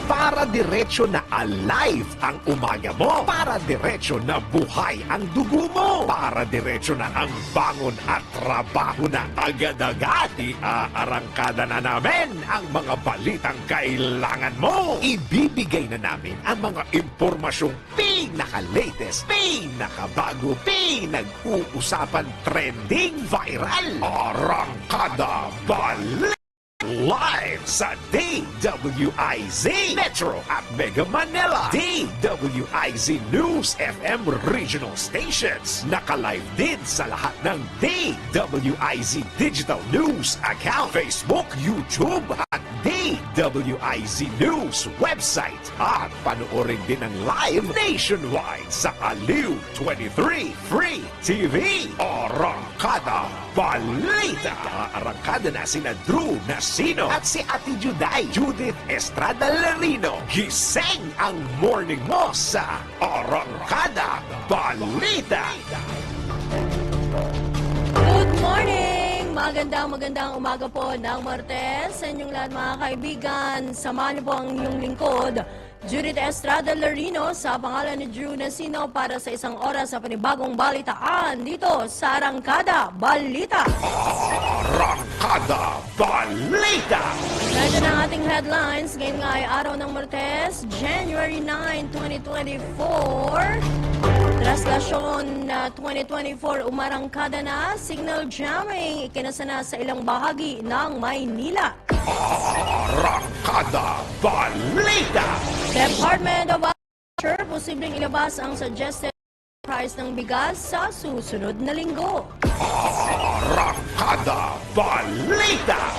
Para diretso na alive ang umaga mo. Para diretso na buhay ang dugo mo. Para diretso na ang bangon at trabaho na agad-agad. Iaarangkada na namin ang mga balitang kailangan mo. Ibibigay na namin ang mga impormasyong pinaka-latest, pinaka-bago, pinag-uusapan, trending, viral. Arangkada Balik! Live sa DWIZ Metro at Mega Manila. DWIZ News FM regional stations. Naka-live din sa lahat ng DWIZ Digital News account, Facebook, YouTube at DWIZ News website. At panoorin din ang live nationwide sa Aliw 23 Free TV. Arangkada Balita. Arangkada na sina Drew Nasino at si Ate Juday, Judith Estrada Larino. Gising ang morning mo sa Arangkada Balita. Good morning! Magandang umaga po ng Martes sa inyong lahat mga kaibigan. Samahan niyo po ang inyong lingkod, Judith Estrada Larino, sa pangalan ni Drew Nasino para sa isang oras sa panibagong balitaan dito sa Arangkada Balita. Arangkada Balita! Nandiyan ang ating headlines. Ngayon nga ay araw ng Martes, January 9, 2024. Traslasyon na 2024 umarangkada na, signal jamming ikinasana sa ilang bahagi ng Maynila. Arangkada Balita! Department of Agriculture, posibleng ilabas ang suggested price ng bigas sa susunod na linggo. Arangkada Balita!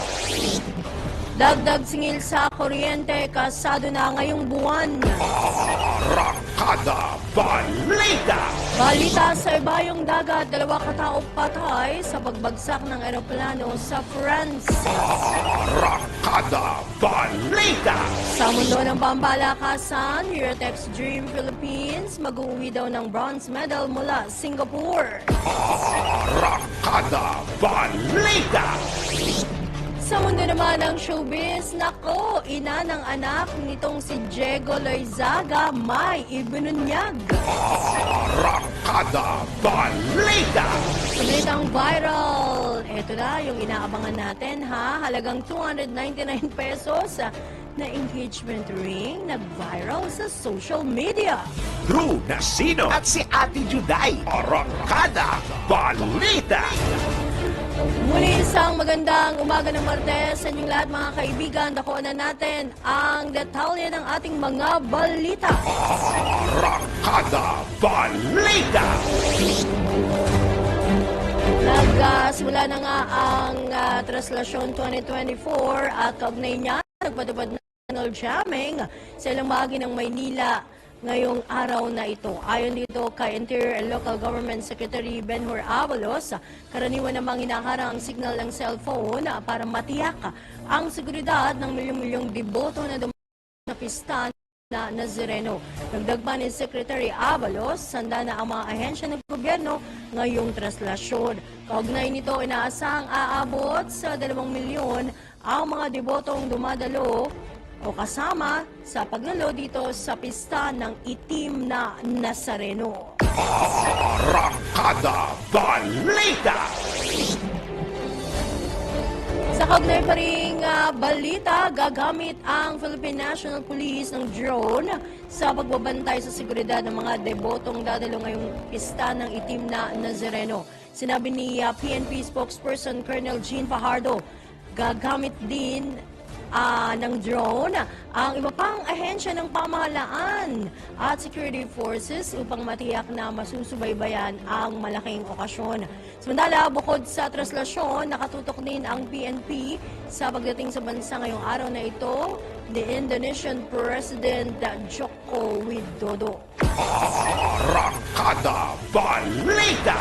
Dagdag singil sa kuryente, kasado na ngayong buwan. Arangkada Balita! Balita sa ibayong dagat, 2 katao patay sa pagbagsak ng eroplano sa France. Arangkada Balita! Sa mundo ng pambalakasan, Eurotex Dream Philippines mag-uwi daw ng bronze medal mula Singapore. Arangkada Balita! Sa mundo naman ng showbiz, nako, ina ng anak nitong si Diego Loizaga may ibinunyag. Arangkada Balita! Sa balitang viral, eto na yung inaabangan natin ha, halagang 299 pesos na engagement ring nag-viral sa social media. Drew Nasino at si Ate Juday. Arangkada Balita! Muli isang magandang umaga ng Martes sa inyong lahat mga kaibigan. Dakuan na natin ang detalye ng ating mga balita. Arangkada Balita! Nagsimula na nga ang Traslasyon 2024 at kaugnay niya, nagpatupad na signal jamming sa ilang bahagi ng Maynila ngayong araw na ito. Ayon dito kay Interior and Local Government Secretary Benhur Avalos, karaniwan namang hinaharang ang signal ng cellphone para matiyak ang seguridad ng milyong-milyong deboto na dumating na pista na Nazareno. Dagdag pa ni Secretary Avalos, handa na ang mga ahensya ng gobyerno ngayong traslasyon. Kaugnay nito, inaasahang aabot sa 2 milyon ang mga debotong dumadalo o kasama sa paglalo dito sa pista ng itim na Nazareno. Arangkada Balita! Sa kaugnay pa ring balita, gagamit ang Philippine National Police ng drone sa pagbabantay sa seguridad ng mga debotong dadalo ngayong pista ng itim na Nazareno. Sinabi ni PNP spokesperson Colonel Jean Fajardo, gagamit din ng drone ang iba pang ahensya ng pamahalaan at security forces upang matiyak na masusubaybayan ang malaking okasyon. Samantala, bukod sa traslasyon, nakatutok din ang PNP sa pagdating sa bansa ngayong araw na ito, the Indonesian President Joko Widodo. Arangkada Balita!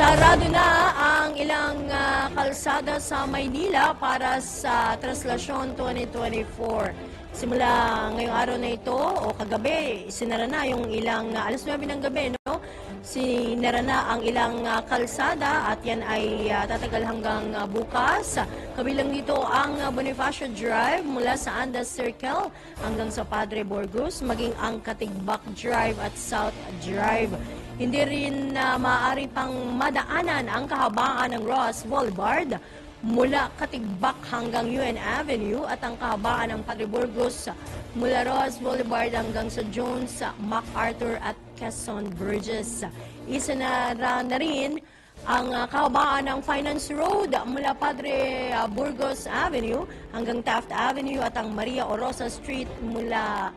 Sarado na ang ilang kalsada sa Maynila para sa Traslasyon 2024. Simula ngayong araw na ito o kagabi, sinara na yung ilang alas 9 ng gabi, no? Sinara na ang ilang kalsada at yan ay tatagal hanggang bukas. Kabilang dito ang Bonifacio Drive mula sa Andas Circle hanggang sa Padre Burgos, maging ang Katigbak Drive at South Drive. Hindi rin maaari pang madaanan ang kahabaan ng Ross Boulevard mula Katigbak hanggang UN Avenue at ang kahabaan ng Padre Burgos mula Ross Boulevard hanggang sa Jones, MacArthur at Quezon Bridges. Isinara na rin ang kahabaan ng Finance Road mula Padre Burgos Avenue hanggang Taft Avenue at ang Maria Orosa Street mula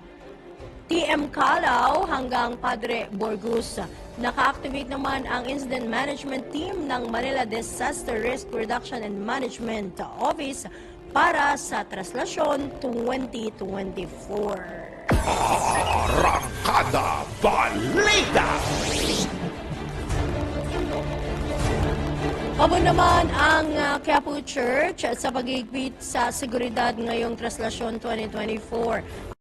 TM Calao hanggang Padre Burgos. Naka-activate naman ang Incident Management Team ng Manila Disaster Risk Reduction and Management Office para sa Traslasyon 2024. Arangkada Balita! Pabor naman ang Quiapo Church sa pag-iigpit sa seguridad ngayong Traslasyon 2024.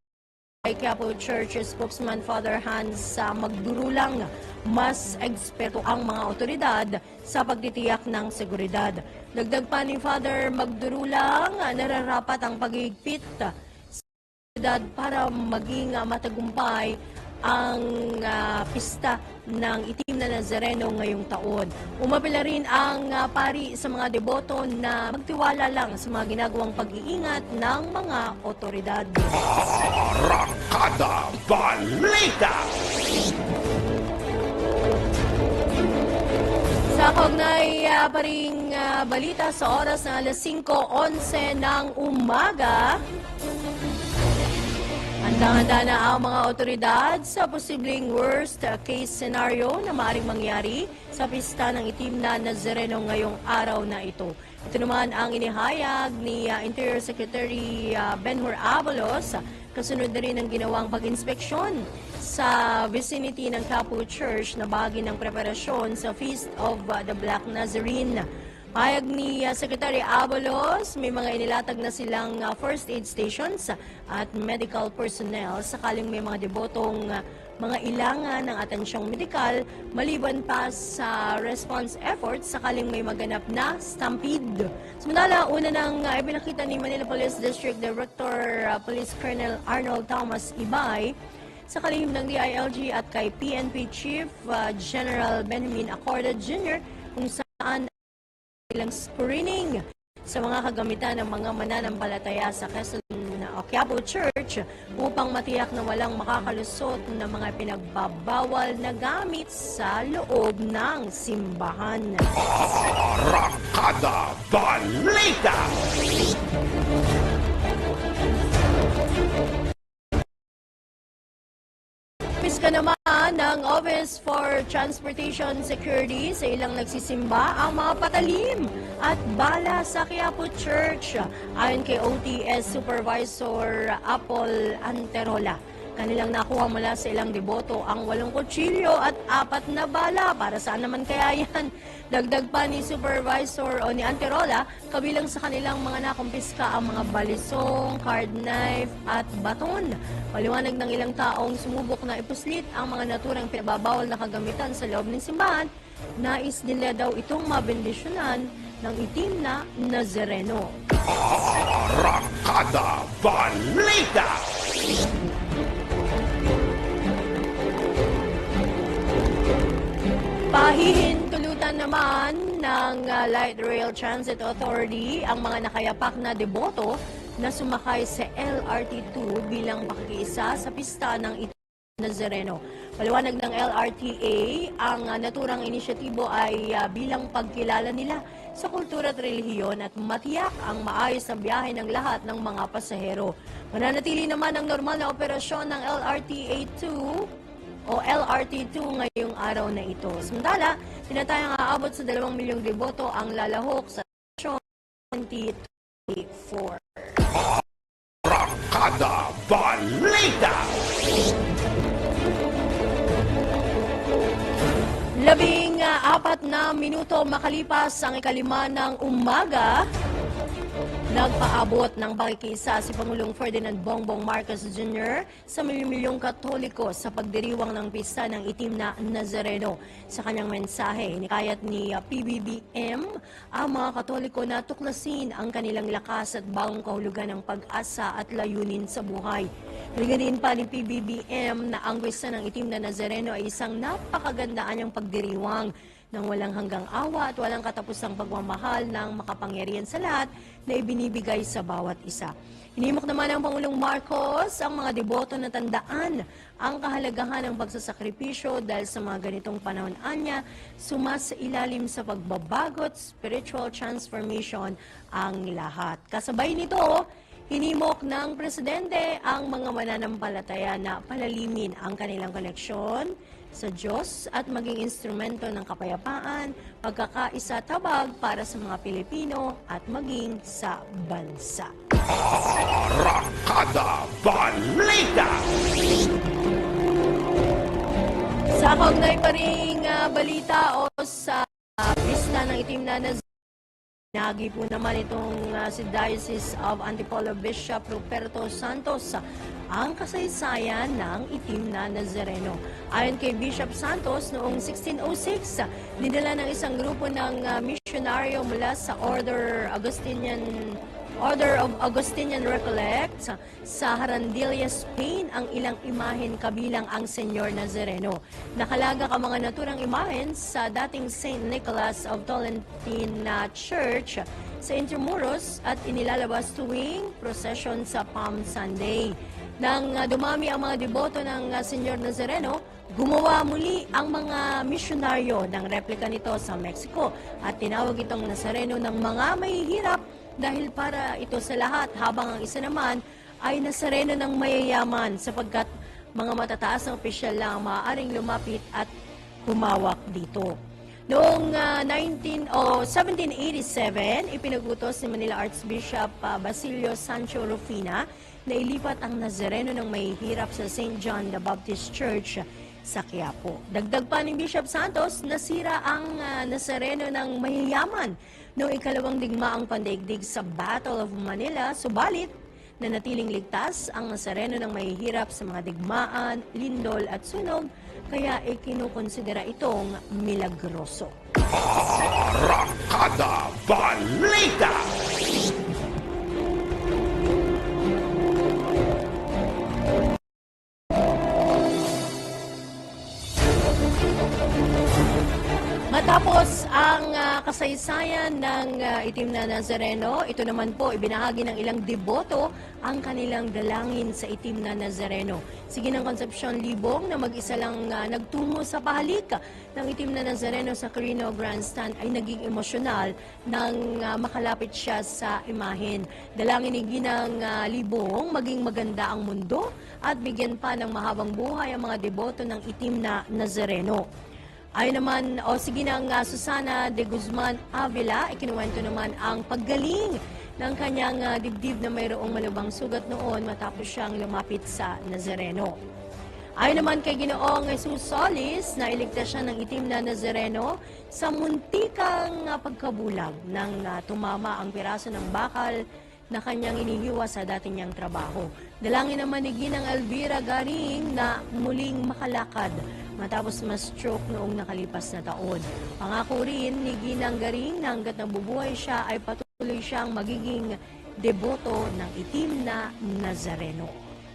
Ay Quiapo Church spokesman Father Hans Magdurulang, mas eksperto ang mga otoridad sa pagtitiyak ng seguridad. Dagdag pa ni Father Magdurulang, nararapat ang pag-iigpit sa seguridad para maging matagumpay ang pista ng Itim na Nazareno ngayong taon. Umapila rin ang pari sa mga deboto na magtiwala lang sa mga ginagawang pag-iingat ng mga otoridad. Arangkada Balita! Sa kaugnay pa ring balita sa oras na alas 5:11 ng umaga, handa-handa na ang mga otoridad sa posibleng worst case scenario na maaaring mangyari sa pista ng Itim na Nazareno ngayong araw na ito. Ito naman ang inihayag ni Interior Secretary Benhur Abalos, kasunod na rin ang ginawang pag-inspeksyon sa vicinity ng Quiapo Church na bahagi ng preparasyon sa Feast of the Black Nazarene. Payag ni Secretary Abalos, may mga inilatag na silang first aid stations at medical personnel sakaling may mga debotong mga ilangan ng atensyong medikal maliban pa sa response efforts sakaling may maganap na stampede. Samantala, una nang ipinakita ni Manila Police District Director Police Colonel Arnold Thomas Ibay sa kalihim ng DILG at kay PNP Chief General Benjamin Acorda Jr. kung saan ilang screening sa mga kagamitan ng mga mananampalataya sa Quiapo Church upang matiyak na walang makakalusot ng mga pinagbabawal na gamit sa loob ng simbahan. Arangkada Balita! Piska naman ng Office for Transportation Security sa ilang nagsisimba ang mga patalim at bala sa Quiapo Church. Ayon kay OTS Supervisor Apol Anterola, kanilang nakuha mula sa ilang deboto ang 8 kutsilyo at 4 na bala. Para saan naman kaya yan? Dagdag pa ni Supervisor o ni Anterola, kabilang sa kanilang mga nakumpiska ang mga balisong, card knife at baton. Paliwanag ng ilang taong sumubok na ipuslit ang mga naturang pinababawal na kagamitan sa loob ng simbahan, nais nila daw itong mabendisyonan ng Itim na Nazareno. Arangkada Balita! Pahihintulutan naman ng Light Rail Transit Authority ang mga nakayapak na deboto na sumakay sa LRT2 bilang pakikiisa sa pista ng Itim na Nazareno. Paliwanag ng LRTA, ang naturang inisyatibo ay bilang pagkilala nila sa kultura at relihiyon at matiyak ang maayos na biyahe ng lahat ng mga pasahero. Mananatili naman ang normal na operasyon ng LRTA2 o LRT2 ngayong araw na ito. Samantala, tinatayang aabot sa 2 milyong deboto ang lalahok sa 2024. Arangkada Balita! 14 4 minuto makalipas ang 5 ng umaga, nagpaabot ng pakikisa si Pangulong Ferdinand Bongbong Marcos Jr. sa milyon-milyong Katoliko sa pagdiriwang ng pista ng Itim na Nazareno. Sa kanyang mensahe, inikayat ni PBBM ang mga Katoliko na tuklasin ang kanilang lakas at bagong kahulugan ng pag-asa at layunin sa buhay. Nilagyan pa ni PBBM na ang pista ng Itim na Nazareno ay isang napakagandaan niyang pagdiriwang ng walang hanggang awa at walang katapusang pagmamahal ng makapangyarihan sa lahat na ibinibigay sa bawat isa. Hinimok naman ng Pangulong Marcos ang mga deboto na tandaan ang kahalagahan ng pagsasakripisyo dahil sa mga ganitong panahon anya, sumasailalim sa pagbabago at spiritual transformation ang lahat. Kasabay nito, hinimok ng Presidente ang mga mananampalataya na palalimin ang kanilang koneksyon sa Diyos at maging instrumento ng kapayapaan, pagkakaisa tabag para sa mga Pilipino at maging sa bansa. Arangkada Balita! Sa kaugnay pa ring balita o sa pista ng Itim na Nazareno, nagi po naman itong si Diocese of Antipolo Bishop Ruperto Santos ang kasaysayan ng Itim na Nazareno. Ayon kay Bishop Santos, noong 1606, dinala ng isang grupo ng misyonaryo mula sa Order of Augustinian Recollects sa Jarandilla, Spain ang ilang imahen kabilang ang Senyor Nazareno. Nakalagak ang mga naturang imahen sa dating St. Nicholas of Tolentine Church sa Intramuros at inilalabas tuwing procession sa Palm Sunday. Nang dumami ang mga deboto ng Senyor Nazareno, gumawa muli ang mga misyonaryo ng replika nito sa Mexico at tinawag itong Nazareno ng mga mahihirap dahil para ito sa lahat, habang ang isa naman ay Nazareno ng mayayaman sapagkat mga matataas na opisyal lang maaaring lumapit at humawak dito. Noong 1787, ipinagutos ni Manila Archbishop Basilio Sancho Rufina na ilipat ang Nazareno ng mahihirap sa St. John the Baptist Church sa Quiapo. Dagdag pa ni Bishop Santos, nasira ang Nazareno ng mayayaman noong ikalawang digmaang pandaigdig sa Battle of Manila, subalit nanatiling ligtas ang Nazareno ng mahihirap sa mga digmaan, lindol at sunog, kaya ikinukonsidera itong milagroso. Arangkada Balita! Matapos ang kasaysayan ng Itim na Nazareno, ito naman po ibinahagi ng ilang deboto ang kanilang dalangin sa Itim na Nazareno. Sige ng Concepcion Libong na mag-isa lang nagtungo sa pahalik ng Itim na Nazareno sa Carino Grandstand ay naging emosyonal nang makalapit siya sa imahen. Dalangin ni Ginang Libong maging maganda ang mundo at bigyan pa ng mahabang buhay ang mga deboto ng Itim na Nazareno. Ayon naman, sige ng Susana de Guzman Avila, ikinuwento naman ang paggaling ng kanyang dibdib na mayroong malubang sugat noon matapos siyang lumapit sa Nazareno. Ayon naman kay Ginoong Jesus Solis, na iligtas siya ng Itim na Nazareno sa muntikang pagkabulag nang tumama ang piraso ng bakal na kanyang inihiwa sa dati niyang trabaho. Dalangin naman ni Ginang Elvira Garing na muling makalakad matapos ma-stroke noong nakalipas na taon. Pangako rin ni Ginang Garing na hanggat nabubuhay siya ay patuloy siyang magiging deboto ng Itim na Nazareno.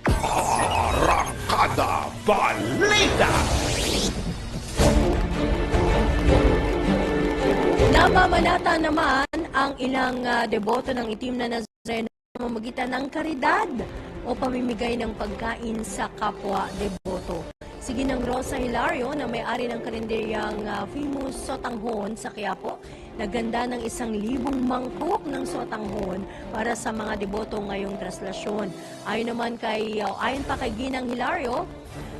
Arangkada Balita! Namamanata naman ang ilang deboto ng Itim na Nazareno sa pamamagitan ng karidad o pamimigay ng pagkain sa kapwa deboto. Sige ng Rosa Hilario na may-ari ng karinderyang Famous Sotanghon sa Quiapo, naganda ng 1,000 mangkok ng sotanghon para sa mga deboto ngayong traslasyon. Ayon pa kay Ginang Hilario,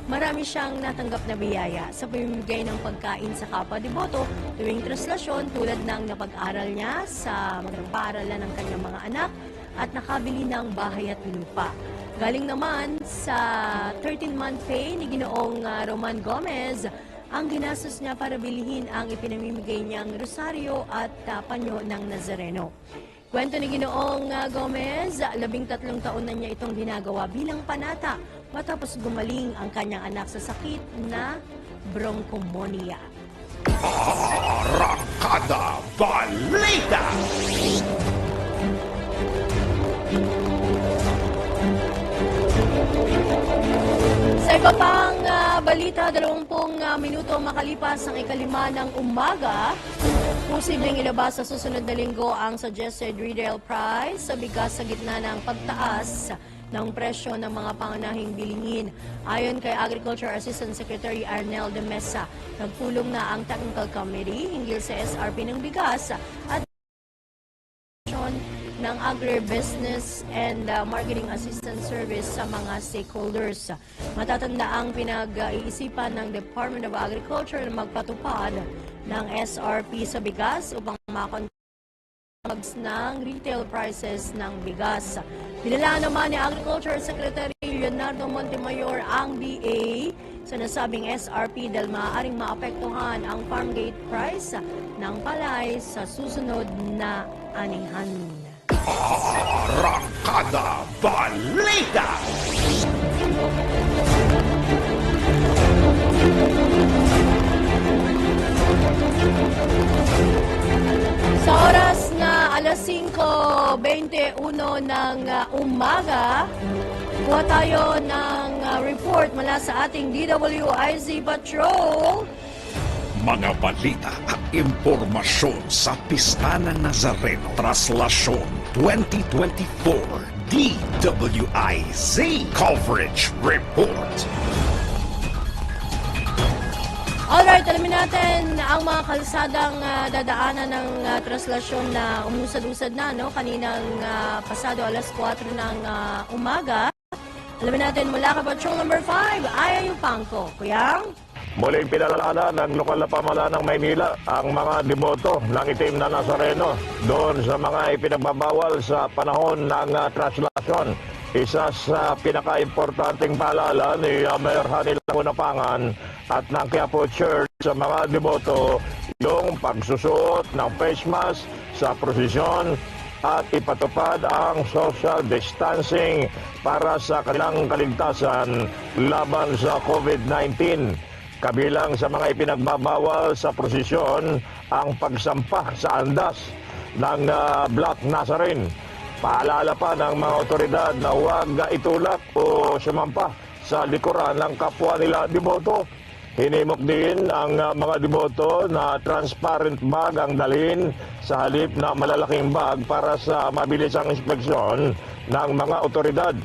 marami siyang natanggap na biyaya sa pamimigay ng pagkain sa kapwa deboto tuwing traslasyon tulad ng napag-aral niya sa magpaaralan ng kanyang mga anak at nakabili ng bahay at lupa. Galing naman sa 13-month pay ni Ginoong Roman Gomez ang ginastos niya para bilhin ang ipinamimigay niyang rosaryo at panyo ng Nazareno. Kwento ni Ginoong Gomez, 13 taon na niya itong ginagawa bilang panata matapos gumaling ang kanyang anak sa sakit na bronchomonia. Arangkada Balita! Sa iba pang balita, 20 minuto makalipas ang ikalima ng umaga, posibleng ilabas sa susunod na linggo ang suggested retail price sa bigas sa gitna ng pagtaas ng presyo ng mga pangunahing bilihin. Ayon kay Agriculture Assistant Secretary Arnel de Mesa, nagpulong na ang Technical Committee hinggil sa SRP ng bigas at ng Agribusiness and Marketing Assistance Service sa mga stakeholders. Matatanda ang pinag-iisipan ng Department of Agriculture na magpatupad ng SRP sa bigas upang makontrol ng retail prices ng bigas. Nilalaan naman ni Agriculture Secretary Leonardo Montemayor ang DA sa nasabing SRP dahil maaaring maapektuhan ang farm gate price ng palay sa susunod na anihan. Arangkada Balita! Sa oras na alas 5:21 ng umaga, kuha tayo ng report mula sa ating DWIZ Patrol. Mga balita at impormasyon sa Pista ng Nazareno Traslasyon 2024 DWIZ Coverage Report. Alright, alamin natin ang mga kalsadang dadaanan ng traslasyon na umusad-usad na kaninang pasado alas 4 ng umaga. Alamin natin mula ka Patrol number 5, Aya Yupangko. Kuyang? Muling pinalalanan ng lokal na pamahalaan ng Maynila ang mga deboto ng itim na Nazareno doon sa mga ipinagbabawal sa panahon ng traslasyon. Isa sa pinaka-importanting paalala ni Mayor Hanil Lagunapangan at ng Quiapo Church sa mga deboto yung pagsusuot ng face mask sa prosesyon at ipatupad ang social distancing para sa kanilang kaligtasan laban sa COVID-19. Kabilang sa mga ipinagbabawal sa prosesyon ang pagsampa sa andas ng Black Nazarene. Paalala pa ng mga otoridad na huwag itulak o sumampa sa likuran ng kapwa nila deboto. Hinimok din ang mga deboto na transparent bag ang dalhin sa halip na malalaking bag para sa mabilisang inspeksyon ng mga otoridad.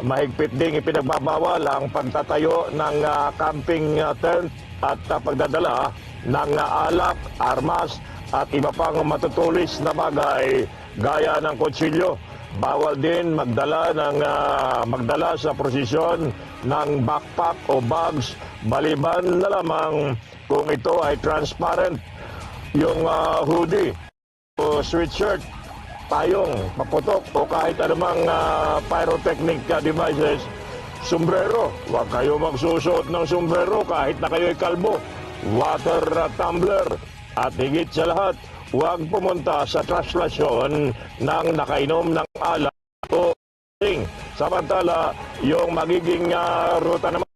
Mahigpit ding ipinagbabawal ang pagtatayo ng camping tent at pagdadala ng alak, armas at iba pang matutulis na bagay gaya ng kutsilyo. Bawal din magdala sa prosesyon ng backpack o bags maliban na lamang kung ito ay transparent. Yung hoodie o sweatshirt, payong, paputok o kahit anumang pyrotechnic devices, sombrero. Huwag kayo magsusuot ng sombrero kahit na kayo'y kalbo. Water tumbler. At higit sa lahat, huwag pumunta sa traslasyon ng nakainom ng alak o sing. Samantala, yung magiging ruta naman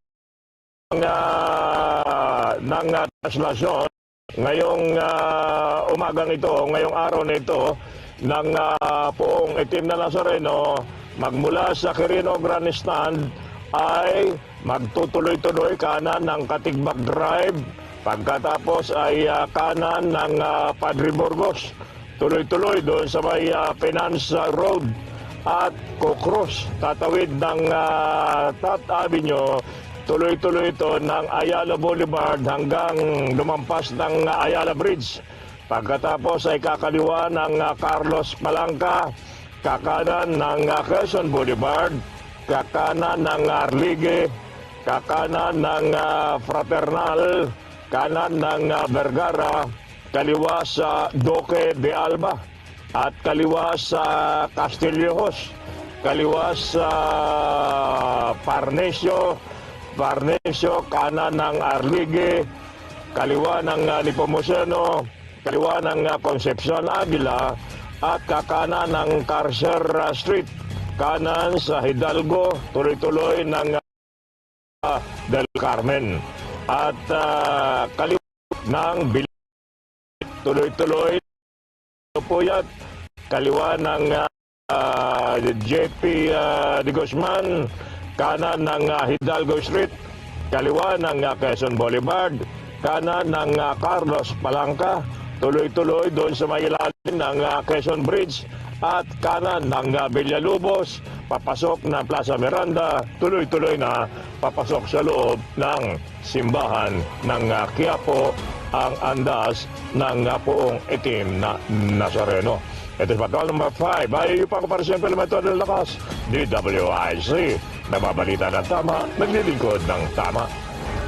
ng traslasyon ngayong umagang ito, ngayong araw na ito, ng poong itim na Nazareno, magmula sa Quirino Grandstand ay magtutuloy-tuloy kanan ng Katigbak Drive. Pagkatapos ay kanan ng Padre Burgos. Tuloy-tuloy doon sa may Finance Road at Cocross. Tatawid ng Tat Avenue. Tuloy-tuloy ito ng Ayala Boulevard hanggang lumampas ng Ayala Bridge. Pagkatapos ay kakaliwa ng Carlos Palangka, kakanan ng Quezon Boulevard, kakanan ng Arligue, kakanan ng Fraternal, kanan ng Vergara, kaliwa sa Duque de Alba, at kaliwa sa Castillejos, kaliwa sa Parnesio, kanan ng Arligue, kaliwa ng Nepomuceno, kaliwa ng Concepcion Avila, at kakanan ng Carcer Street, kanan sa Hidalgo, tuloy-tuloy ng Del Carmen, at kaliwa ng tuloy-tuloy Puyat, kaliwa ng JP de Guzman, kanan ng Hidalgo Street, kaliwa ng Quezon Boulevard, kanan ng Carlos Palanca, tuloy-tuloy doon sa may ilalim ng Quezon Bridge, at kanan ng Villalobos, papasok na Plaza Miranda, tuloy-tuloy na papasok sa loob ng simbahan ng Quiapo ang andas ng Poong Itim na Nazareno. Ito is patrol number 5. Ay pa ko para siyempre elemento ng lakas. DWIC. Nababalita ng tama, naglilingkod ng tama.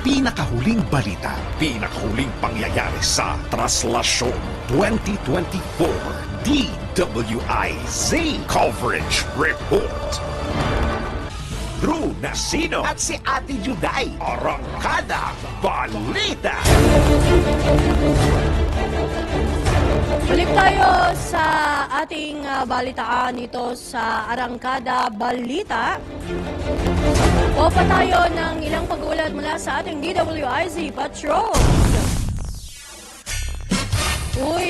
Pinakahuling balita, pinakahuling pangyayari sa Traslasyon 2024 DWIZ Coverage Report. Ru Nasino at si Ate Juday, Arangkada Balita. Balik tayo sa ating balitaan dito sa Arangkada Balita. Opa tayo ng ilang pag-ulat mula sa ating DWIZ Patrol.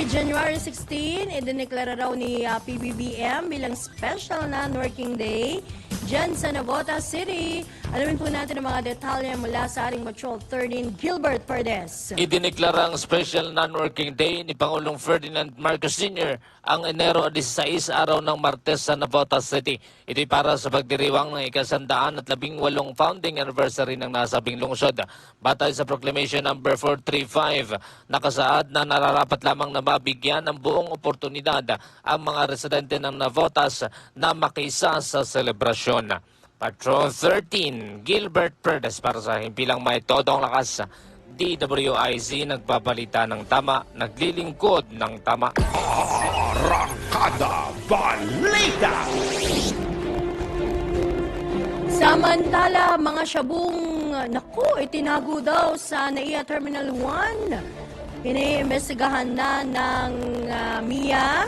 January 16, idineklara raw ni PBBM bilang Special Non-Working Day dyan sa Navotas City. Alamin po natin ang mga detalye mula sa ating Patrol 13, Gilbert Perdes. Idineklara ang Special Non-Working Day ni Pangulong Ferdinand Marcos Sr. ang Enero 16, araw ng Martes sa Navotas City. Ito'y para sa pagdiriwang ng ika-118 founding anniversary ng nasabing lungsod. Batay sa Proclamation No. 435, nakasaad na nararapat lamang na mabigyan ng buong oportunidad ang mga residente ng Navotas na makiisa sa selebrasyon. Patrol 13, Gilbert Perdes para sa himpilang may todong lakas. DWIZ nagbabalita ng tama, naglilingkod ng tama. Arangkada Balita. Samantala, mga syabong, itinago daw sa NAIA Terminal 1. Iniimbestigahan na ng MIA.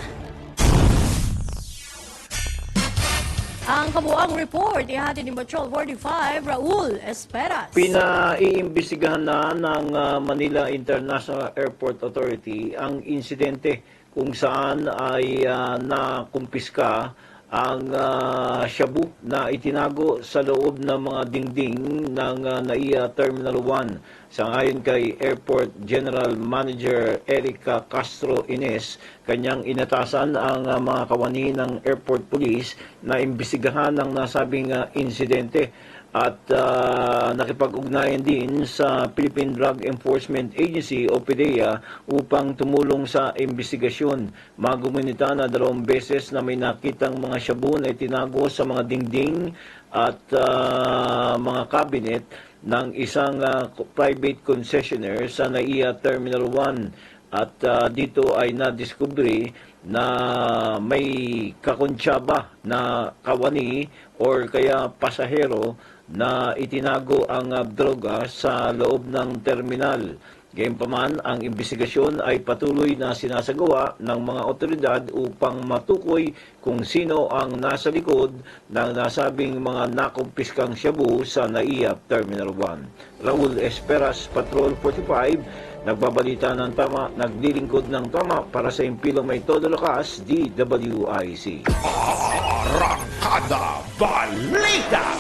Ang kabuang report, ihatid ni Patrol 45, Raul Esperas. Pinaiimbestigahan na ng Manila International Airport Authority ang insidente kung saan ay nakumpiska ang shabu na itinago sa loob ng mga dingding ng NAIA Terminal 1. Sangayon kay Airport General Manager Erica Castro Ines, kanyang inatasan ang mga kawani ng Airport Police na imbestigahan ang nasabing insidente at nakipag-ugnayan din sa Philippine Drug Enforcement Agency o PDEA upang tumulong sa investigasyon. Magumunita na 2 beses na may nakitang mga shabu na itinago sa mga dingding at mga cabinet ng isang private concessionaire sa NAIA Terminal 1. At dito ay nadiskubre na may kakonsyaba na kawani or kaya pasahero na itinago ang droga sa loob ng terminal. Gayunpaman, ang investigasyon ay patuloy na sinasagawa ng mga otoridad upang matukoy kung sino ang nasa likod ng nasabing mga nakumpiskang shabu sa NAIA Terminal 1. Raul Esperas, Patrol 45, nagbabalita ng tama, naglilingkod ng tama para sa impilong may todo lakas, DWIC. Arangkada Balita.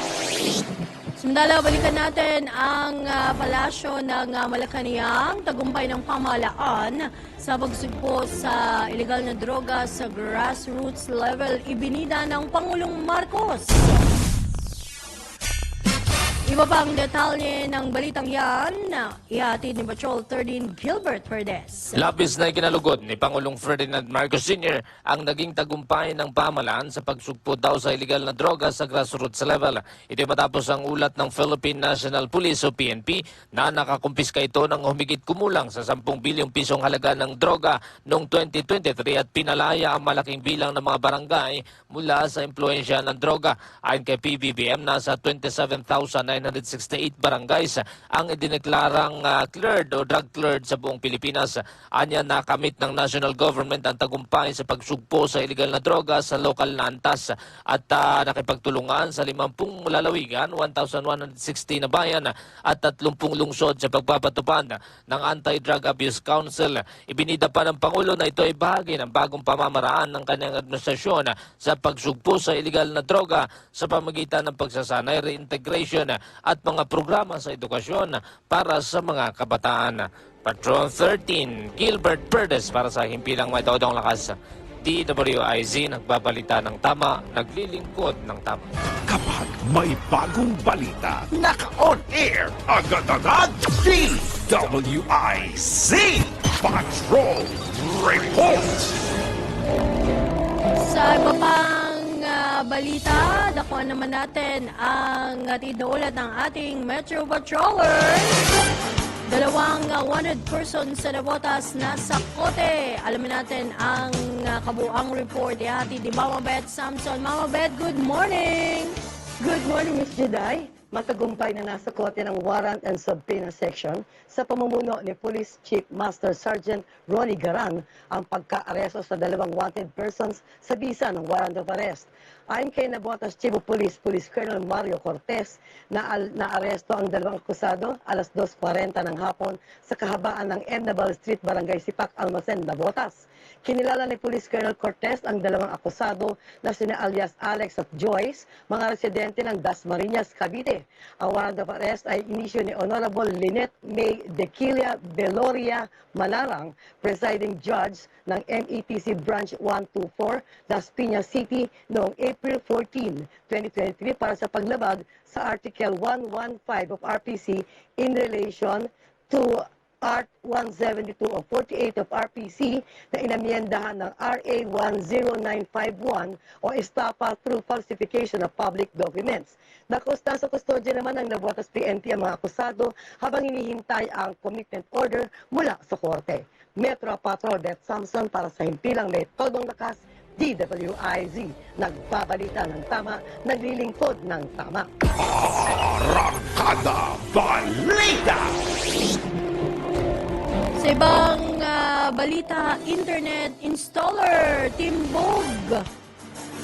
Sumdala, balikan natin ang palasyo ng Malacanang, tagumpay ng pamahalaan sa pagsugpo sa ilegal na droga sa grassroots level, ibinida ng Pangulong Marcos. Iba pa ang detalye ng balitang yan, ihatid ni Patrol 13, Gilbert Perdes. Labis na ikinalugod ni Pangulong Ferdinand Marcos Sr. ang naging tagumpay ng pamahalaan sa pagsugpo daw sa iligal na droga sa grassroots level. Ito matapos ang ulat ng Philippine National Police o PNP na nakakumpiska ito ng humigit kumulang sa 10 bilyong pisong halaga ng droga noong 2023 at pinalaya ang malaking bilang ng mga barangay mula sa impluensya ng droga. Ayon kay PBBM, nasa 27,900 1,968 barangays ang idineklarang cleared o drug cleared sa buong Pilipinas. Anya nakamit ng national government ang tagumpay sa pagsugpo sa illegal na droga sa lokal na antas at nakipagtulungan sa 50 lalawigan, 1,160 na bayan at 30 lungsod sa pagpapatupad ng Anti-Drug Abuse Council. Ibinida pa ng Pangulo na ito ay bahagi ng bagong pamamaraan ng kanyang administrasyon sa pagsugpo sa illegal na droga sa pamagitan ng pagsasanay, reintegration at mga programa sa edukasyon para sa mga kabataan. Patrol 13, Gilbert Perdes para sa Himpilang May Todong Lakas. DWIZ, nagbabalita ng tama, naglilingkod ng tama. Kapag may bagong balita, naka-on air agad-agad. DWIZ Patrol Report. Sa iba pang balita, dakuan naman natin ang tinuulat ng ating Metro Patroller. Dalawang wanted persons sa Navotas nasa kote. Alamin natin ang kabuang report. Ihati di Mama Beth Samson. Mama Beth, good morning! Good morning, Ms. Juday. Matagumpay na nasa kote ng Warrant and Subpoena Section sa pamumuno ni Police Chief Master Sergeant Ronnie Garan ang pagka-aresto sa dalawang wanted persons sa bisa ng warrant of arrest. Ayon kay Navotas Chief of Police, Police Colonel Mario Cortez, na-aresto ang dalawang akusado alas 2:40 ng hapon sa kahabaan ng Ernabal Street, Barangay Sipak, Almacen, Navotas. Kinilala ni Police Colonel Cortez ang dalawang akusado na sina alias Alex at Joyce, mga residente ng Dasmariñas, Cavite. Ang warrant of arrest ay inisyu ni Honorable Lynette May Dequilia Beloria Malarang, presiding judge ng METC Branch 124, Las Piñas City noong April 14, 2023 para sa paglabag sa Article 115 of RPC in relation to Art 172 of 48 of RPC na inamyendahan ng RA 10951 o estafa through falsification of public documents. Nakusta sa kustodya naman ng Navotas PNP ang mga akusado habang hinihintay ang commitment order mula sa korte. Metro Patrol Beth Samson para sa Himpilang May Todong Lakas, DWIZ. Nagbabalita ng tama, naglilingkod ng tama. Arangkada Balita. Sa ibang balita, internet installer, Timbog.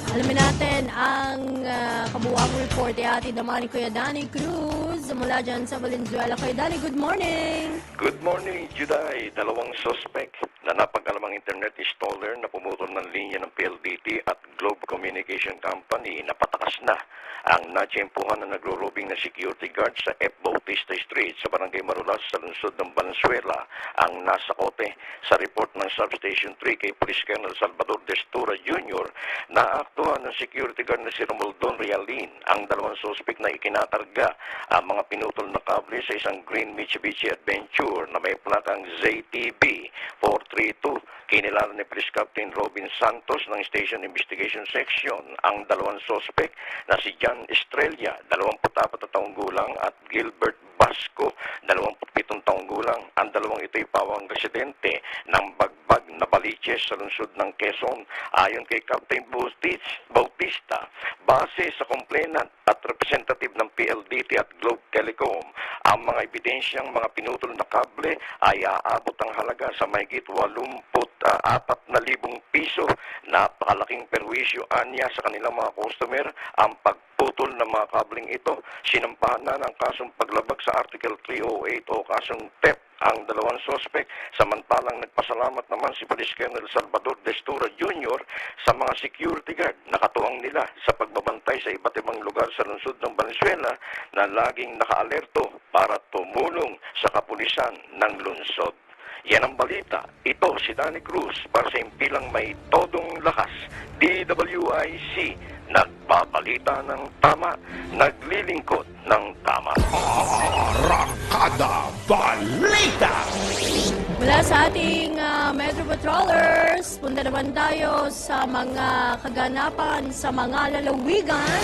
Alamin natin ang kabuuang report. Ihatid naman ni Kuya Danny Cruz mula dyan sa Valenzuela. Kuya Danny, good morning! Good morning, Juday. Dalawang suspect na napag-alamang internet installer na pumutol ng linya ng PLDT at Globe Communication Company na patakas na ang natsyempuhan na nagro-robing na security guard sa F. Bautista Street sa Barangay Marulas sa lungsod ng Valenzuela ang nasa kote. Sa report ng Substation 3 kay Police Colonel Salvador Destura Jr. na aktuhan ng security guard na si Romualdon Realin ang dalawang suspect na ikinatarga ang mga pinutol na kable sa isang green Mitsubishi Adventure na may plakang ZTB 432. Kinilala ni Police Captain Robin Santos ng Station Investigation Section ang dalawang suspect na si John Estrella, 24 taong gulang at Gilbert Basco, 27 taong gulang. Ang dalawang ito'y pawang residente ng Bagbag na Baliches sa lungsod ng Quezon. Ayon kay Captain Bautista, base sa complainant at representative ng PLDT at Globe Telecom, ang mga ebidensyang mga pinutol na kable ay aabot ang halaga sa mahigit 84,000 piso. Napakalaking perwisyo anya sa kanilang mga customer ang pagputol ng mga kabling ito. Sinampahan na ng kasong paglabag sa Article 308 o kasong theft ang dalawang suspect. Samantalang nagpasalamat naman si Police Colonel Salvador Destura Jr. sa mga security guard na katuwang nila sa pagbabantay sa iba't ibang lugar sa lungsod ng Valenzuela na laging nakaalerto para tumulong sa kapulisan ng lungsod. Yan ang balita. Ito si Danny Cruz para sa Himpilang May Todong Lakas, DWIC. Nagbabalita ng tama, naglilingkod ng tama. Arangkada Balita. Mula sa ating Metro Patrollers, punta naman tayo sa mga kaganapan sa mga lalawigan.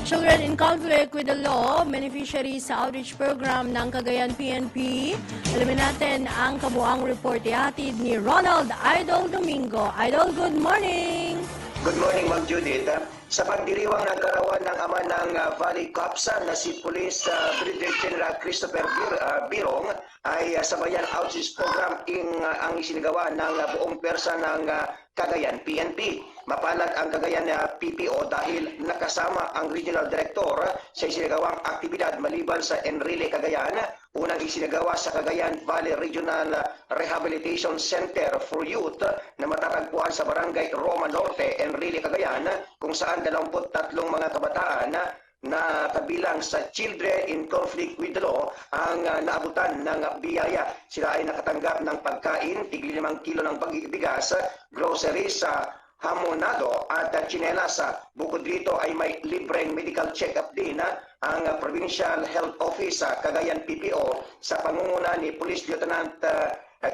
Children in conflict with the law, beneficiaries sa outreach program ng Cagayan PNP. Alamin natin ang kabuang report ihatid ni Ronald Idol Domingo. Idol, good morning! Good morning, Ma'am Judith. Sa pagdiriwang ng karawan ng ama ng Valley Capsa na si Police Brigadier General Christopher Birong ay sabayan outreach program ang isinagawa ng buong persa ng Cagayan PNP. Mapalad ang Cagayan PPO dahil nakasama ang Regional Director sa isinagawang aktibidad maliban sa Enrile Cagayan. Unang isinagawa sa Cagayan Valley Regional Rehabilitation Center for Youth na matatagpuan sa Barangay Roma Norte, Enrile Cagayan, kung saan 23 mga kabataan na kabilang sa Children in Conflict with the Law ang naabutan ng biyaya. Sila ay nakatanggap ng pagkain, tigli 5 kilo ng bigas, groceries, hamonado at tsinelas. Bukod dito ay may libreng medical check-up din ang Provincial Health Office sa Cagayan PPO sa pangunguna ni Police Lieutenant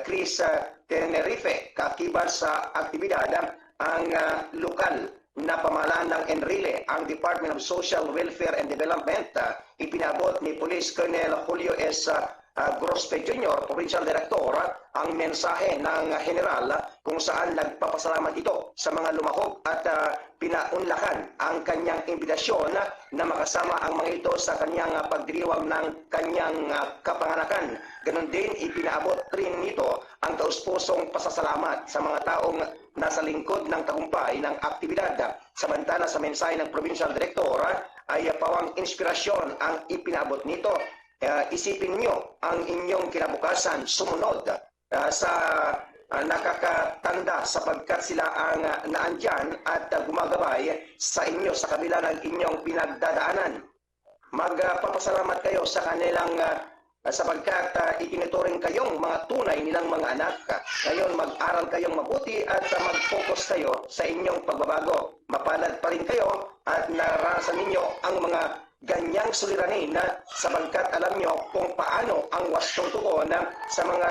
Chris Tenerife. Kakibat sa aktibidad ang lokal na pamahalaan ng Enrile, ang Department of Social Welfare and Development. Ipinabot ni Police Colonel Julio S. Grospe Jr., Provincial Director, ang mensahe ng General kung saan nagpapasalamat ito sa mga lumahok at pinaunlakan ang kanyang imbitasyon na makasama ang mga ito sa kanyang pagdiriwang ng kanyang kapanganakan. Ganon din ipinaabot rin nito ang taus-pusong pasasalamat sa mga taong nasa lingkod ng tagumpay ng aktibidad. Samantala sa mensahe ng Provincial Director ay pawang inspirasyon ang ipinabot nito. Isipin nyo ang inyong kinabukasan sumunod sa nakakatanda sapagkat sila ang naandyan at gumagabay sa inyo sa kabila ng inyong pinagdadaanan. Magpapasalamat kayo sa kanilang sapagkat itinuturing kayong mga tunay nilang mga anak. Ngayon mag-aral kayong mabuti at mag-focus kayo sa inyong pagbabago. Mapalad pa rin kayo at naranasan ninyo ang mga ganyang suliranin sapagkat alam nyo kung paano ang wastong tugon sa mga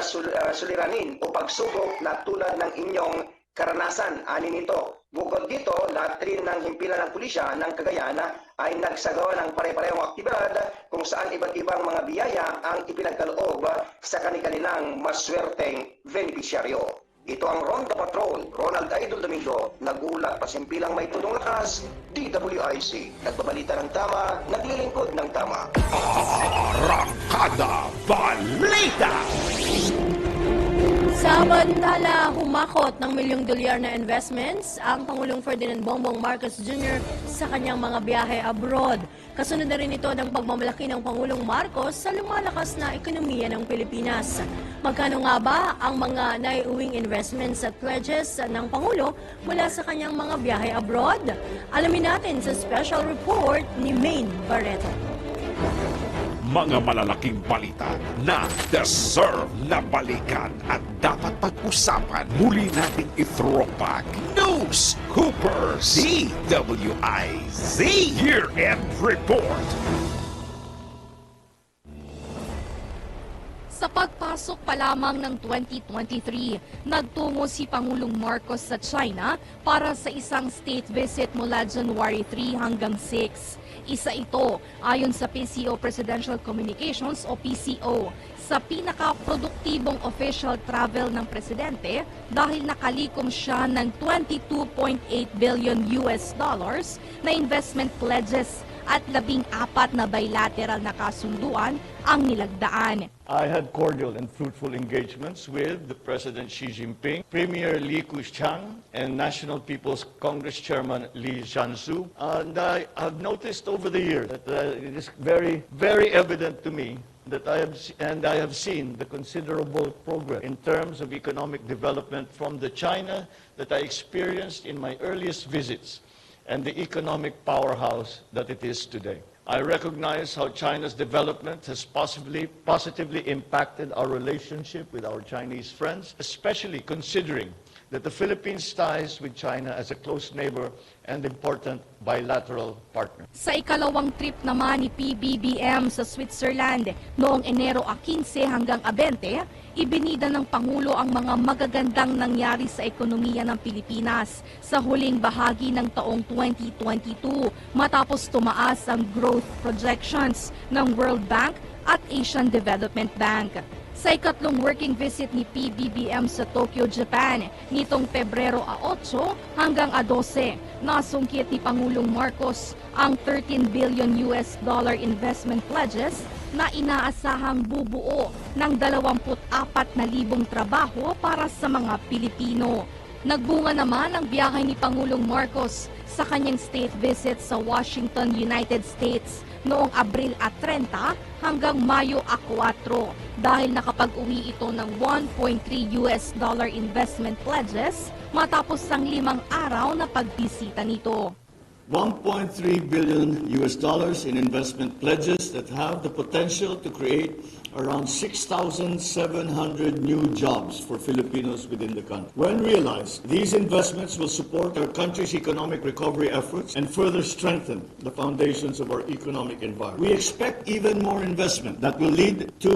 suliranin o pagsubok na tulad ng inyong karanasan. Ani nito. Bukod dito, lahat rin ng himpilan ng pulisya ng Cagayan ay nagsagawa ng pare-parehong aktibidad kung saan iba't ibang mga biyaya ang ipinagkaloob sa kanilang maswerteng benepisyaryo. Ito ang Ronda Patrol, Ronald Idol Domingo, nagulat pasimpilang may tulong lakas, DWIC, nagbabalita ng tama, naglilingkod ng tama. Arangkada Balita! Samantala, humakot ng $1 milyong na investments ang Pangulong Ferdinand Bongbong Marcos Jr. sa kanyang mga biyahe abroad. Kasunod na rin ito ng pagmamalaki ng Pangulong Marcos sa lumalakas na ekonomiya ng Pilipinas. Magkano nga ba ang mga naiuwing investments at pledges ng Pangulo mula sa kanyang mga biyahe abroad? Alamin natin sa special report ni Maine Barreto. Mga malalaking balita na deserve na balikan at dapat pag-usapan. Muli nating i-throwback. News Coopers DWIZ Year-End Report. Sa pagpasok pa lamang ng 2023, nagtungo si Pangulong Marcos sa China para sa isang state visit mula January 3 hanggang 6. Isa ito, ayon sa PCO Presidential Communications o PCO, sa pinaka-produktibong official travel ng presidente dahil nakalikom siya ng $22.8 billion na investment pledges at 14 na bilateral na kasunduan ang nilagdaan. I had cordial and fruitful engagements with the President Xi Jinping, Premier Li Keqiang, and National People's Congress Chairman Li Zhanshu. And I have noticed over the years that it is very, very evident to me that I have seen the considerable progress in terms of economic development from the China that I experienced in my earliest visits and the economic powerhouse that it is today. I recognize how China's development has positively impacted our relationship with our Chinese friends, especially considering that the Philippines' ties with China as a close neighbor and important bilateral partner. Sa ikalawang trip naman ni PBBM sa Switzerland noong Enero 15 hanggang 20, ibinida ng Pangulo ang mga magagandang nangyari sa ekonomiya ng Pilipinas sa huling bahagi ng taong 2022 matapos tumaas ang growth projections ng World Bank at Asian Development Bank. Sa ikatlong working visit ni PBBM sa Tokyo, Japan, nitong Pebrero 8 hanggang 12, nasungkit ni Pangulong Marcos ang 13 billion US dollar investment pledges na inaasahang bubuo ng 24,000 trabaho para sa mga Pilipino. Nagbunga naman ang biyahe ni Pangulong Marcos sa kanyang state visit sa Washington, United States noong Abril 30 hanggang Mayo 4 dahil nakapag-uwi ito ng 1.3 US dollar investment pledges matapos ang 5 araw na pagbisita nito. 1.3 billion US dollars in investment pledges that have the potential to create around 6,700 new jobs for Filipinos within the country. When realized, these investments will support our country's economic recovery efforts and further strengthen the foundations of our economic environment. We expect even more investment that will lead to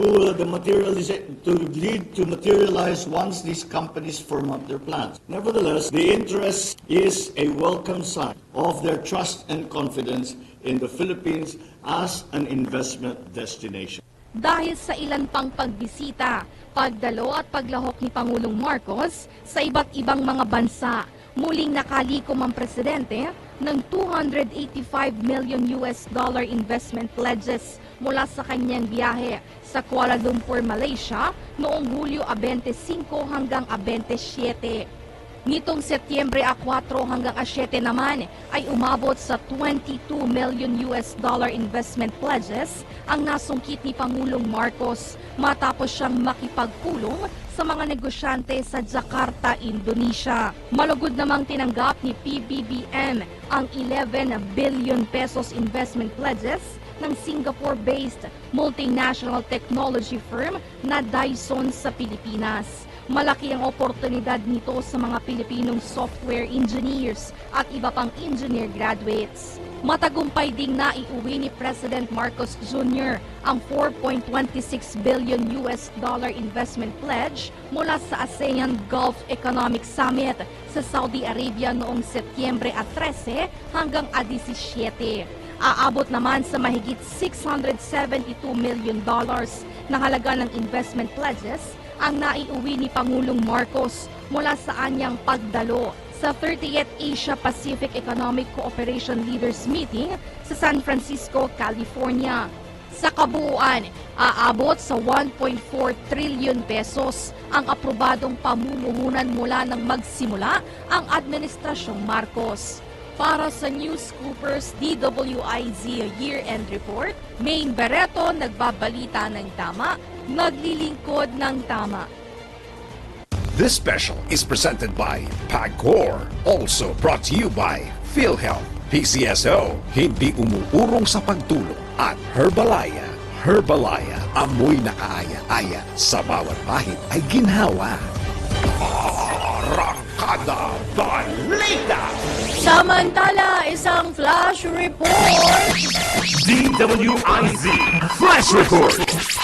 materialize once these companies firm up their plans. Nevertheless, the interest is a welcome sign of their trust and confidence in the Philippines as an investment destination. Dahil sa ilan pang pagbisita, pagdalo at paglahok ni Pangulong Marcos sa iba't ibang mga bansa, muling nakalikom ang presidente ng 285 million US dollar investment pledges mula sa kanyang biyahe sa Kuala Lumpur, Malaysia noong Hulyo 25 hanggang 27. Nitong Setyembre 4 hanggang 7 naman ay umabot sa 22 million US dollar investment pledges ang nasungkit ni Pangulong Marcos matapos siyang makipagpulong sa mga negosyante sa Jakarta, Indonesia. Malugod namang tinanggap ni PBBM ang 11 billion pesos investment pledges ng Singapore-based multinational technology firm na Dyson sa Pilipinas. Malaki ang oportunidad nito sa mga Pilipinong software engineers at iba pang engineer graduates. Matagumpay ding naiuwi ni President Marcos Jr. ang 4.26 billion US dollar investment pledge mula sa ASEAN Gulf Economic Summit sa Saudi Arabia noong Setyembre 13 hanggang 17. Aabot naman sa mahigit 672 million dollars na halaga ng investment pledges ang naiuwi ni Pangulong Marcos mula sa anyang pagdalo sa 30th Asia-Pacific Economic Cooperation Leaders Meeting sa San Francisco, California. Sa kabuuan, aabot sa 1.4 trillion pesos ang aprobadong pamumuhunan mula nang magsimula ang Administrasyong Marcos. Para sa News Scoopers DWIZ Year-End Report, Maine Barreto nagbabalita ng tama, naglilingkod ng tama. This special is presented by Pagcor. Also brought to you by PhilHealth, PCSO, hindi umuurong sa pagtulong, at Herbalaya. Herbalaya, amoy nakaaya-aya, sa bawat pahit ay ginhawa. Arangkada Balita! Samantala, isang flash report. DWIZ Flash Report!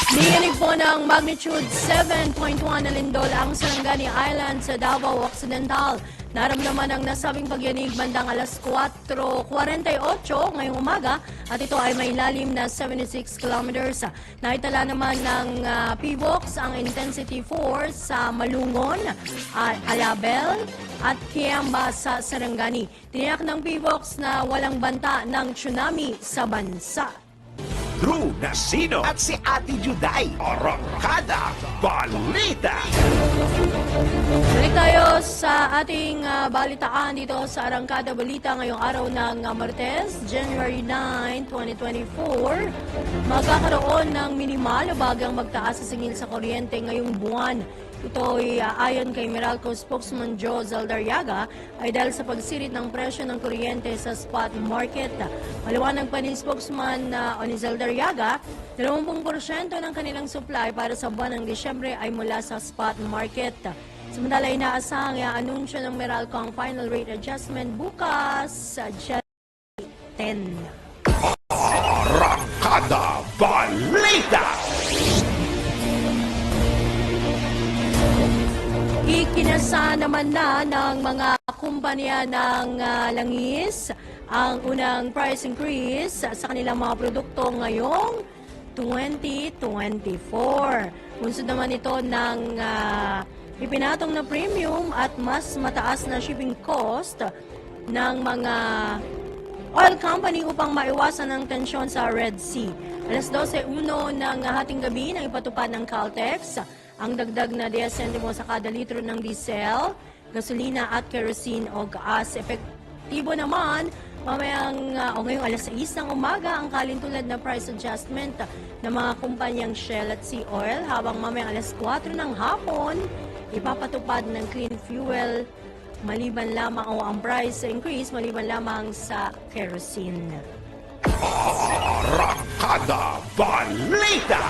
Niyanig po ng magnitude 7.1 na lindol ang Sarangani Island sa Davao Occidental. Naramdaman ang nasabing pagyanig bandang alas 4:48 ngayong umaga at ito ay may lalim na 76 kilometers. Naitala naman ng PVOX ang intensity 4 sa Malungon, Alabel at Kiamba sa Sarangani. Tiniyak ng PVOX na walang banta ng tsunami sa bansa. Drew Nasino at si Ate Juday. Arangkada Balita! Balik tayo sa ating balitaan dito sa Arangkada Balita ngayong araw ng Martes, January 9, 2024. Magkakaroon ng minimal o bagang magtaas sa singil sa kuryente ngayong buwan. Ito ay ayon kay Meralco spokesman Joe Zaldarriaga ay dahil sa pagsirit ng presyo ng kuryente sa spot market. Maliwanag pa ni spokesman ni Zaldarriaga, 20% ng kanilang supply para sa buwan ng Disyembre ay mula sa spot market. Samantala, inaasahang i-anunsyo ng Meralco ang final rate adjustment bukas sa January 10. Arangkada Balita! Ikinasa naman na ng mga kumpanya ng langis ang unang price increase sa kanilang mga produkto ngayong 2024. Bunsod naman ito ng ipinatong na premium at mas mataas na shipping cost ng mga oil company upang maiwasan ang tensyon sa Red Sea. Alas 12:01 ng hating gabi nang ipatupad ng Caltex ang dagdag na 10 sentimo sa kada litro ng diesel, gasolina at kerosene o gas. Epektibo naman ngayong alas 6 ng umaga ang kalintulad na price adjustment ng mga kumpanyang Shell at Sea Oil, habang mamayang alas 4 ng hapon ipapatupad ng clean fuel maliban lamang o ang price increase maliban lamang sa kerosene. Arangkada Balita!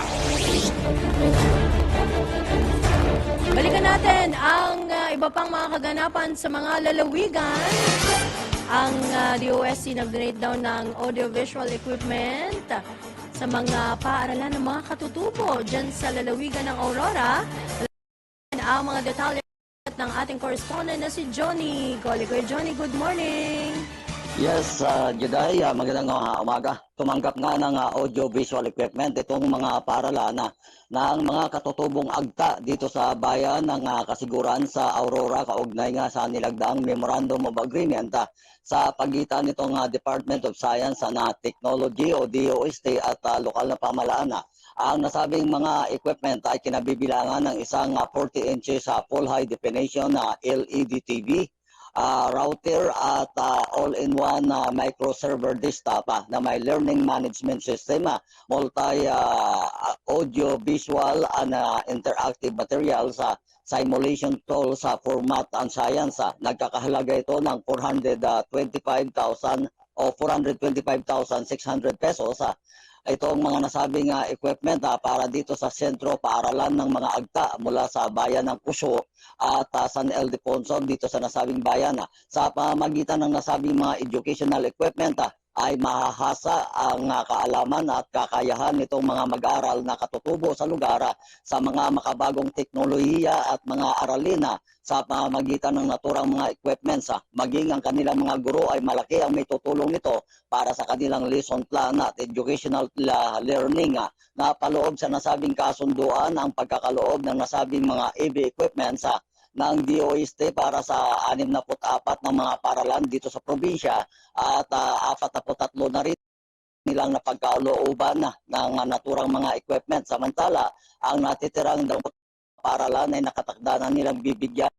Balikan natin ang iba pang mga kaganapan sa mga lalawigan. Ang DOST nag-donate daw ng audiovisual equipment sa mga paaralan ng mga katutubo dyan sa lalawigan ng Aurora. Ang mga detalye ng ating correspondent na si Johnny Goligoy. Johnny, good morning! Yes, Juday, magandang umaga. Tumanggap nga ng audio-visual equipment itong mga paaralan ng mga katutubong agta dito sa bayan ng kasiguran sa Aurora, kaugnay nga sa nilagdaang Memorandum of Agreement sa pagitan nitong Department of Science and Technology o DOST at lokal na pamahalaan. Ang nasabing mga equipment ay kinabibilangan ng isang 40 inches full high definition LED TV, router at all-in-one micro server desktop na may learning management system, audio visual and interactive materials, simulation tools for math and science. Nagkakahalaga ito ng 425,000 o 425,600 pesos. Itong mga nasabing equipment para dito sa sentro paaralan ng mga agta mula sa bayan ng Puso at San Ildefonso dito sa nasabing bayan. Sa pamagitan ng nasabing mga educational equipment ay mahahasa ang kaalaman at kakayahan nitong mga mag-aaral na katutubo sa lugar sa mga makabagong teknolohiya at mga aralin sa pamagitan ng naturang mga equipments. Maging ang kanilang mga guro ay malaki ang may tutulong nito para sa kanilang lesson plan at educational learning. Napaloob sa nasabing kasunduan ang pagkakaloob ng nasabing mga EV equipments ng DOST para sa 64 ng mga paralan dito sa probinsya at 43 na rin nilang napagkalooban ng naturang mga equipment. Samantala, ang natitirang paralan ay nakatakda na nilang bibigyan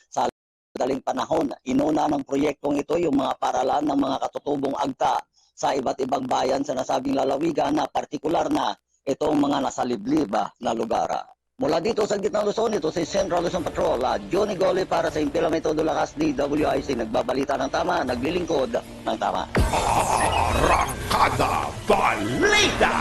sa daling panahon. Inuna ng proyektong ito yung mga paralan ng mga katutubong agta sa iba't ibang bayan sa nasabing lalawigan na partikular na itong mga nasa liblib na lugar. Mula dito sa Gitnang Luzon, ito si Central Luzon Patrol, Johnny Goli para sa Impila Metodo Lakas DWIC. Nagbabalita ng tama, naglilingkod ng tama. Arangkada Balita!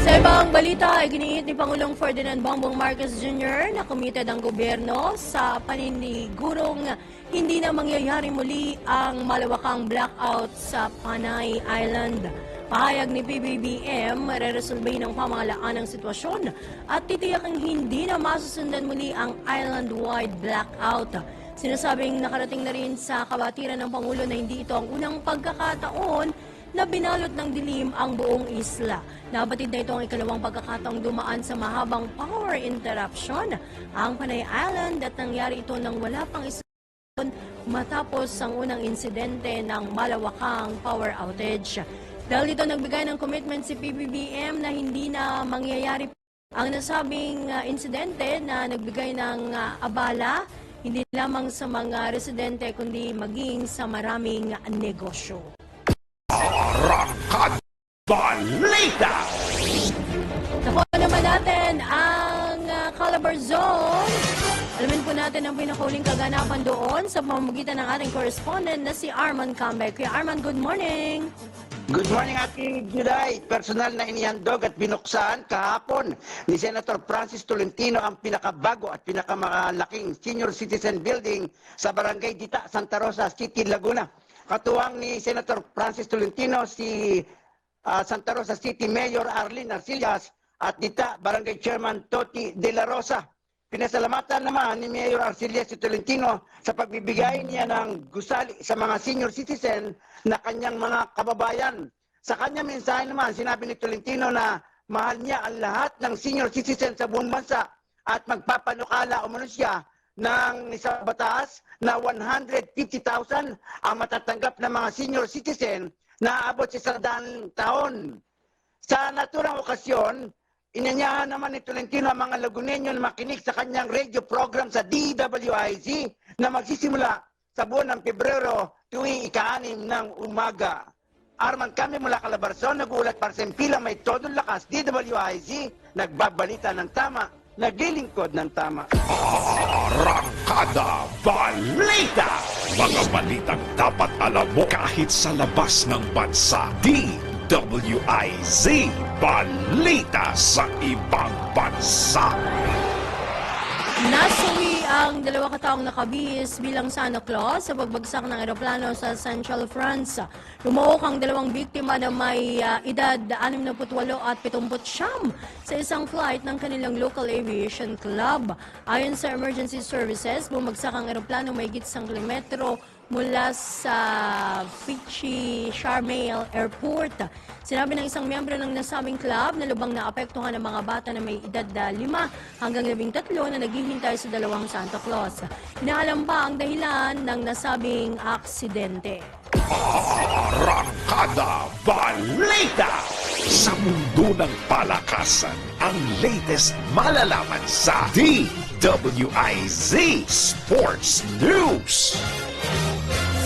Sa ibang balita ay giniit ni Pangulong Ferdinand Bongbong Marcos Jr. na committed ang gobyerno sa paninigurong hindi na mangyayari muli ang malawakang blackout sa Panay Island. Pahayag ni PBBM, reresolbahin ng pamahalaan ang sitwasyon at titiyakang hindi na masusundan muli ang island-wide blackout. Sinasabing nakarating na rin sa kabatiran ng Pangulo na hindi ito ang unang pagkakataon na binalot ng dilim ang buong isla. Nabatid na ito ang ikalawang pagkakataong dumaan sa mahabang power interruption ang Panay Island at nangyari ito nang wala pang isang matapos ang unang insidente ng malawakang power outage. Dahil dito nagbigay ng commitment si PBBM na hindi na mangyayari ang nasabing insidente na nagbigay ng abala hindi lamang sa mga residente kundi maging sa maraming negosyo. Arangkada Balita! Nakuha naman natin ang Calabar Zone. Alamin po natin ang pinakauling kaganapan doon sa pamamagitan ng ating correspondent na si Arman Cambay. Kuya Arman, good morning! Good morning, Ate Juday. Personal na inihandog at binuksan kahapon ni Senator Francis Tolentino ang pinakabago at pinakamalaking senior citizen building sa Barangay Dita, Santa Rosa City, Laguna. Katuwang ni Senator Francis Tolentino si Santa Rosa City Mayor Arlene Arcillas at Dita Barangay Chairman Toti De La Rosa. Pinasalamatan naman ni Mayor Arcillas si Tolentino sa pagbibigay niya ng gusali sa mga senior citizen na kanyang mga kababayan. Sa kanya mensahe naman, sinabi ni Tolentino na mahal niya ang lahat ng senior citizen sa buong bansa at magpapanukala umano siya ng isang batas na 150,000 ang matatanggap ng mga senior citizen na aabot sa 100 taon. Sa naturang okasyon, inanyahan naman ni Tolentino ang mga Lagunenyo na makinig sa kanyang radio program sa DWIZ na magsisimula sa buwan ng Pebrero tuwing ika-6 ng umaga. Arman kami mula Calabarzon, nagulat para sa Impila, may todong lakas, DWIZ, nagbabalita ng tama, naglilingkod ng tama. Arangkada Balita! Mga balitang dapat alam mo kahit sa labas ng bansa. DWIZ Balita sa ibang bansa. Nasawi ang 2 kataong nakabihis bilang Santa Claus sa pagbagsak ng eroplano sa Central France. Lumuhok ang 2 biktima na may edad 68 at 79 sa isang flight ng kanilang local aviation club. Ayon sa emergency services, bumagsak ang eroplano may higit 1 kilometro mula sa Fichi Charmel Airport. Sinabi ng isang miyembro ng nasabing club na lubang naapektuhan ng mga bata na may edad 5 hanggang 13 na naghihintay sa 2 Santa Claus. Inaalam pa ang dahilan ng nasabing aksidente. Arangkada Balita! Sa mundo ng palakasan, ang latest malalaman sa DWIZ Sports News.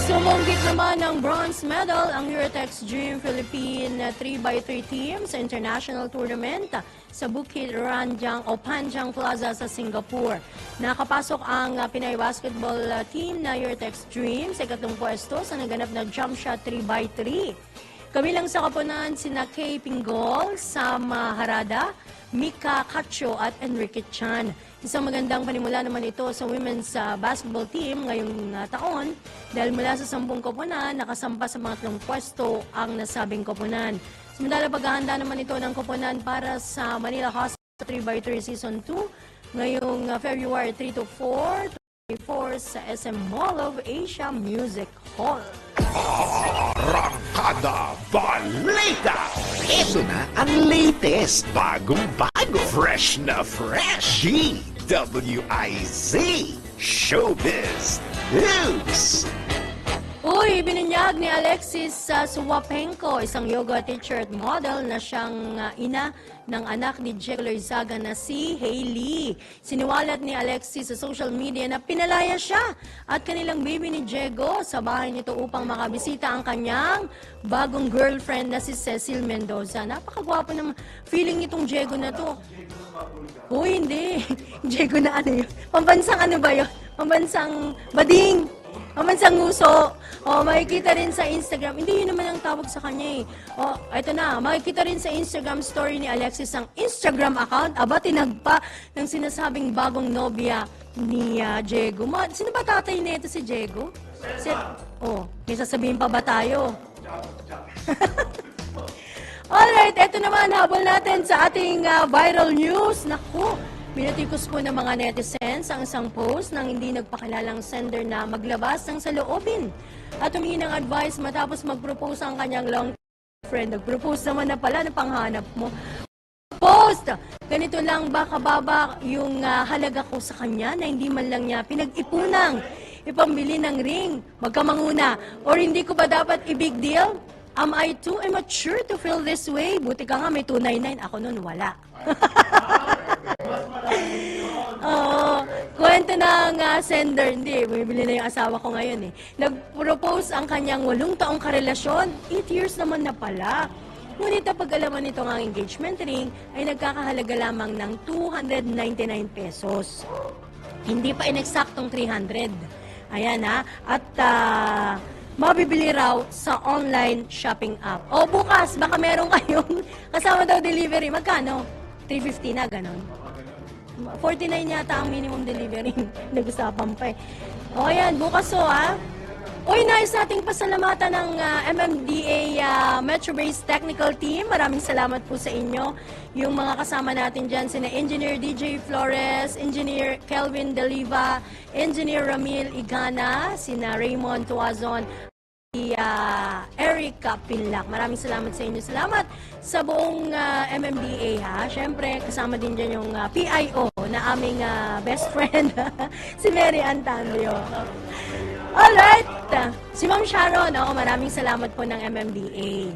Sumunggit naman ng bronze medal ang Eurotex Dream Philippine 3x3 team sa international tournament sa Bukit Ranjang o Panjang Plaza sa Singapore. Nakapasok ang Pinay basketball team na Eurotex Dream sa 2nd pwesto sa naganap na jump shot 3x3. Kabilang sa kapunan sina Kay Pinggol, Sam Harada, Mika Cacho at Enrique Chan. Isang magandang panimula naman ito sa women's basketball team ngayong taon dahil mula sa 10 koponan, nakasampa sa mga 3 pwesto ang nasabing koponan. Samantala paghahanda naman ito ng koponan para sa Manila Hospital 3x3 Season 2 ngayong February 3 to 4, 24 sa SM Mall of Asia Music Hall. Arangkada Balita! Ito na ang latest, bagong-bago, fresh na fresh. DWIZ Showbiz News. Uy, binunyag ni Alexis Suwapenko, isang yoga teacher at model na siyang ina ng anak ni Diego Loizaga na si Hailey. Siniwalat ni Alexis sa social media na pinalaya siya at kanilang baby ni Diego sa bahay nito upang makabisita ang kanyang bagong girlfriend na si Cecil Mendoza. Napakagwapo ng feeling itong Diego na to. Uy, hindi. Diego na ano yun? Pambansang ano ba yun? Pambansang bading. Pambansang nguso. O, makikita rin sa Instagram. Hindi yun naman ang tawag sa kanya eh. O, eto na. Makikita rin sa Instagram story ni Alexis ang Instagram account. Aba, tinagpa ng sinasabing bagong nobya ni Diego. Sino ba tatay nito si Diego? May sasabihin pa ba tayo? Alright, eto naman, habol natin sa ating viral news. Naku, binatikos po ng mga netizens ang isang post ng hindi nagpakilalang sender na maglabas ng saloobin at humingi ng advice matapos mag-propose ang kanyang long friend. Nag-propose naman na pala na panghanap mo. Post! Ganito lang, baka baba yung halaga ko sa kanya na hindi man lang niya pinag-ipunang ipambili ng ring. Magkamanguna. Or hindi ko ba dapat i-big deal? Am I too immature to feel this way? Buti ka nga may 299. Ako nun wala. Kwento ng sender, hindi, bumibili na yung asawa ko ngayon eh. Nag-propose ang kanyang 8 taong karelasyon, 8 years naman na pala. Ngunit ang pag-alaman nito ng engagement ring ay nagkakahalaga lamang ng 299 pesos. Hindi pa ineksaktong 300. Ayan ha. At mabibili raw sa online shopping app. O bukas, baka meron kayong kasama daw delivery. Magkano? 350 na, ganon. 49 yata ang minimum delivery. Nag-usapan pa eh. O yan, bukas ha. Uy, nais nating pasalamatan ng MMDA Metro Base Technical Team. Maraming salamat po sa inyo. Yung mga kasama natin dyan, sina Engineer DJ Flores, Engineer Kelvin Deliva, Engineer Ramil Igana, sina Raymond Tuazon, Erica Pinlac. Maraming salamat sa inyo. Salamat sa buong MMDA ha. Siyempre, kasama din dyan yung PIO na aming best friend, si Mary Antandio. Alright! Si Ma'am Sharon, maraming salamat po ng MMDA.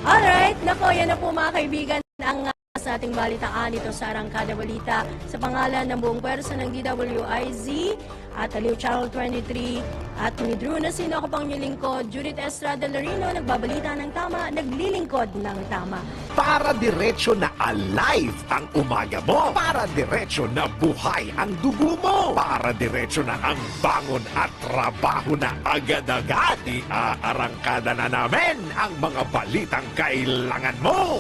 Alright, nako, yan na po mga kaibigan ang sa ating balitaan dito sa Arangkada Balita sa pangalan ng buong pwersa ng DWIZ at Aliw Channel 23 at ni Drew Nasino, ako pang inyong lingkod, Judith Estrada Larino, nagbabalita ng tama, naglilingkod ng tama. Para diretsyo na alive ang umaga mo. Para diretsyo na buhay ang dugo mo. Para diretsyo na ang bangon at trabaho na agad-agad. Iarangkada na namin ang mga balitang kailangan mo.